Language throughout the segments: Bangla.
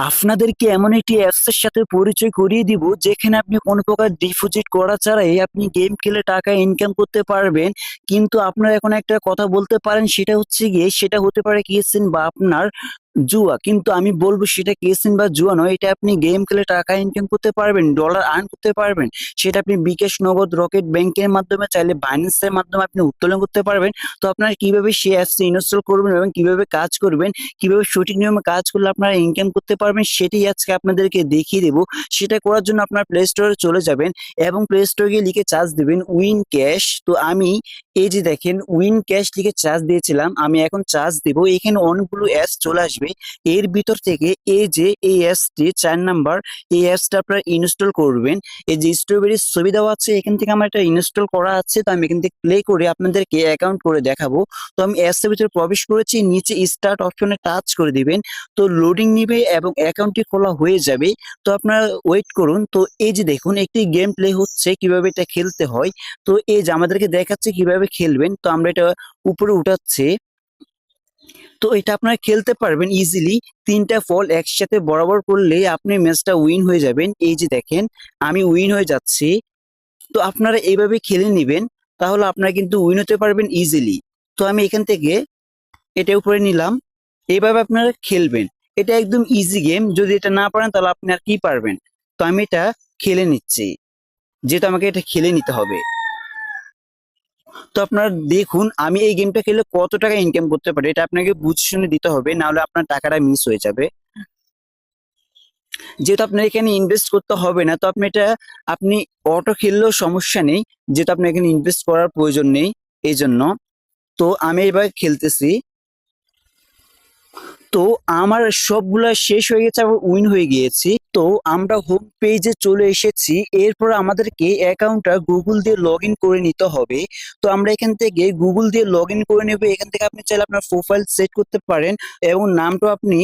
আপনাদেরকে এমন একটি অ্যাপসের সাথে পরিচয় করিয়ে দিব যেখানে আপনি কোনো প্রকার ডিপোজিট করা ছাড়াই আপনি গেম খেলে টাকা ইনকাম করতে পারবেন। কিন্তু আপনারা এখন একটা কথা বলতে পারেন, সেটা হচ্ছে গিয়ে সেটা হতে পারে কেসিন বা আপনার জুয়া। কিন্তু আমি বলবো সেটা কেসিন বা জুয়া নয়, এটা আপনি গেম খেলে টাকা ইনকাম করতে পারবেন, ডলার আর্ন করতে পারবেন। সেটা আপনি বিকাশ, নগদ, রকেট ব্যাংকের মাধ্যমে, চাইলে বাইন্যান্সের মাধ্যমে আপনি উত্তোলন করতে পারবেন। তো আপনারা কিভাবে সেই অ্যাপসটি ইনস্টল করবেন এবং কিভাবে কাজ করবেন, কিভাবে সঠিক নিয়মে কাজ করলে আপনারা ইনকাম করতে পারবেন, সেটাই আজকে আপনাদেরকে দেখিয়ে দেবো। সেটা করার জন্য আপনার প্লে স্টোরে চলে যাবেন এবং প্লে স্টোরে গিয়ে লিখে চার্জ দিবেন উইন ক্যাশ। তো আমি এই যে দেখেন উইন ক্যাশ লিখে চার্জ দিয়েছিলাম, আমি এখন চার্জ দিব। এখানে অনেকগুলো অ্যাপস চলে আসবে, এর ভিতর থেকে এই যে এই অ্যাপসটি 4 নাম্বার, এই অ্যাপসটা আপনারা ইনস্টল করবেন। এই যে স্ট্রবেরির ছবি দেওয়া আছে, এখান থেকে আমার এটা ইনস্টল করা আছে। তো আমি এখান থেকে প্লে করে আপনাদেরকে অ্যাকাউন্ট করে দেখাবো। তো আমি অ্যাপসের ভিতরে প্রবেশ করেছি, নিচে স্টার্ট অপশনে টাচ করে দিবেন। তো লোডিং নিবে এবং অ্যাকাউন্টটি খোলা হয়ে যাবে। তো আপনারা ওয়েট করুন। তো এই যে দেখুন একটি গেম প্লে হচ্ছে, কিভাবে এটা খেলতে হয়। তো এই যে আমাদেরকে দেখাচ্ছে কিভাবে খেলবেন। তো আমরা এটা উপরে উঠাচ্ছি। তো এটা আপনারা খেলতে পারবেন ইজিলি। 3টা ফল একসাথে বরাবর করলে আপনি ম্যাচটা উইন হয়ে যাবেন। এই যে দেখেন আমি উইন হয়ে যাচ্ছি। তো আপনারা এইভাবে খেলে নেবেন, তাহলে আপনারা কিন্তু উইন হতে পারবেন ইজিলি। তো আমি এখান থেকে এটা উপরে নিলাম। এইভাবে আপনারা খেলবেন, এটা একদম ইজি গেম। যদি এটা না পারেন তাহলে আপনি আর কি পারবেন। তো আমি এটা খেলে নিচ্ছি, যেহেতু আমাকে এটা খেলে নিতে হবে। তো আপনারা দেখুন আমি এই গেমটা খেলে কত টাকা ইনকাম করতে পারি, এটা আপনাকে বুঝে শুনে দিতে হবে, নাহলে আপনার টাকাটা মিস হয়ে যাবে। যেহেতু আপনার এখানে ইনভেস্ট করতে হবে না, তো আপনি অটো খেললেও সমস্যা নেই, যেহেতু আপনার এখানে ইনভেস্ট করার প্রয়োজন নেই এই জন্য। তো আমি এবার খেলতেছি। তো আমার সবগুলা শেষ হয়ে গেছে, আবার উইন হয়ে গিয়েছি। তো আমরা হোম পেজে চলে এসেছি। এরপর আমাদেরকে অ্যাকাউন্টটা গুগল দিয়ে লগ ইন করে নিতে হবে। তো আমরা এখান থেকে গুগল দিয়ে লগ ইন করে নেব। এখান থেকে আপনি চাইলে আপনার প্রোফাইল সেট করতে পারেন এবং নামটা আপনি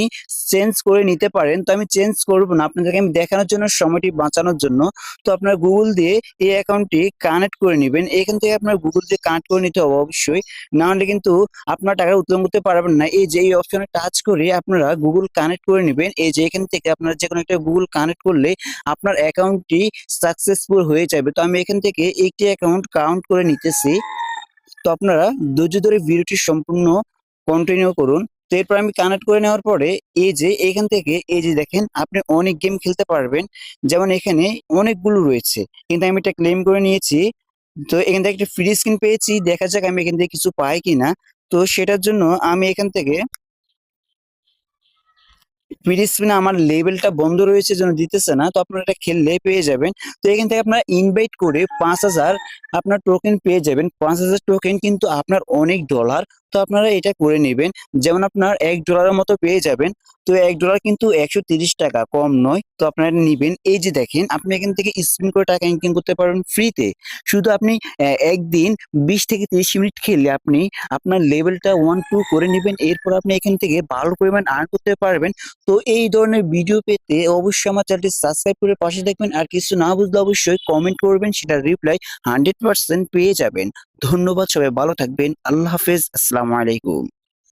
চেঞ্জ করে নিতে পারেন। তো আমি চেঞ্জ করবো না, আপনাদেরকে আমি দেখানোর জন্য, সময়টি বাঁচানোর জন্য। তো আপনার গুগল দিয়ে এই অ্যাকাউন্টটি কানেক্ট করে নেবেন। এখান থেকে আপনার গুগল দিয়ে কানেক্ট করে নিতে হবে অবশ্যই, না হলে কিন্তু আপনার টাকা উত্তোলন করতে পারবেন না। এই যে এই অপশনে টাচ করে আপনারা গুগল কানেক্ট করে নেবেন। এই যে এখান থেকে আপনারা যে কোনো একটা গুগল কানেক্ট করলে আপনার অ্যাকাউন্টটি সাকসেসফুল হয়ে যাবে। তো আমি এখান থেকে একটি অ্যাকাউন্ট কাউন্ট করে নিতেছি। তো আপনারা ধৈর্য ধরে ভিডিওটি সম্পূর্ণ কন্টিনিউ করুন। তো এরপর আমি কানেক্ট করে নেওয়ার পরে এই যে এখান থেকে এই যে দেখেন আপনি অনেক গেম খেলতে পারবেন। যেমন এখানে অনেকগুলো রয়েছে, কিন্তু আমি এটা ক্লেম করে নিয়েছি। তো এখান থেকে একটা ফ্রি স্ক্রিন পেয়েছি, দেখা যাক আমি এখান থেকে কিছু পাই কিনা। তো সেটার জন্য আমি এখান থেকে ফ্রি স্পিনে আমার লেভেলটা বন্ধ রয়েছে জন্য দিতেছে না। তো আপনারা এটা খেললে পেয়ে যাবেন। তো এখান থেকে আপনারা ইনভাইট করে 5,000 আপনার টোকেন পেয়ে যাবেন। 5,000 টোকেন কিন্তু আপনার অনেক ডলার। তো আপনারা এটা করে নেবেন। যেমন আপনার $1 মতো পেয়ে যাবেন। তো $1 কিন্তু 130 টাকা, কম নয়। তো আপনারা নিবেন। এই যে দেখেন আপনি এখান থেকে স্পিন করে টাকা ইনকাম করতে পারবেন ফ্রিতে। শুধু আপনি একদিন 20 থেকে 30 মিনিট খেললে আপনি আপনার লেভেলটা 1-2 করে নেবেন। এরপর আপনি এখান থেকে ভালো পরিমাণ আর্ন করতে পারবেন। তো এই ধরনের ভিডিও পেতে অবশ্যই আমার চ্যানেলটি সাবস্ক্রাইব করে পাশে দেখবেন। আর কিছু না বুঝলে অবশ্যই কমেন্ট করবেন, সেটার রিপ্লাই 100% পেয়ে যাবেন। ধন্যবাদ, সবাই ভালো থাকবেন। আল্লাহ হাফেজ, আসসালামু আলাইকুম।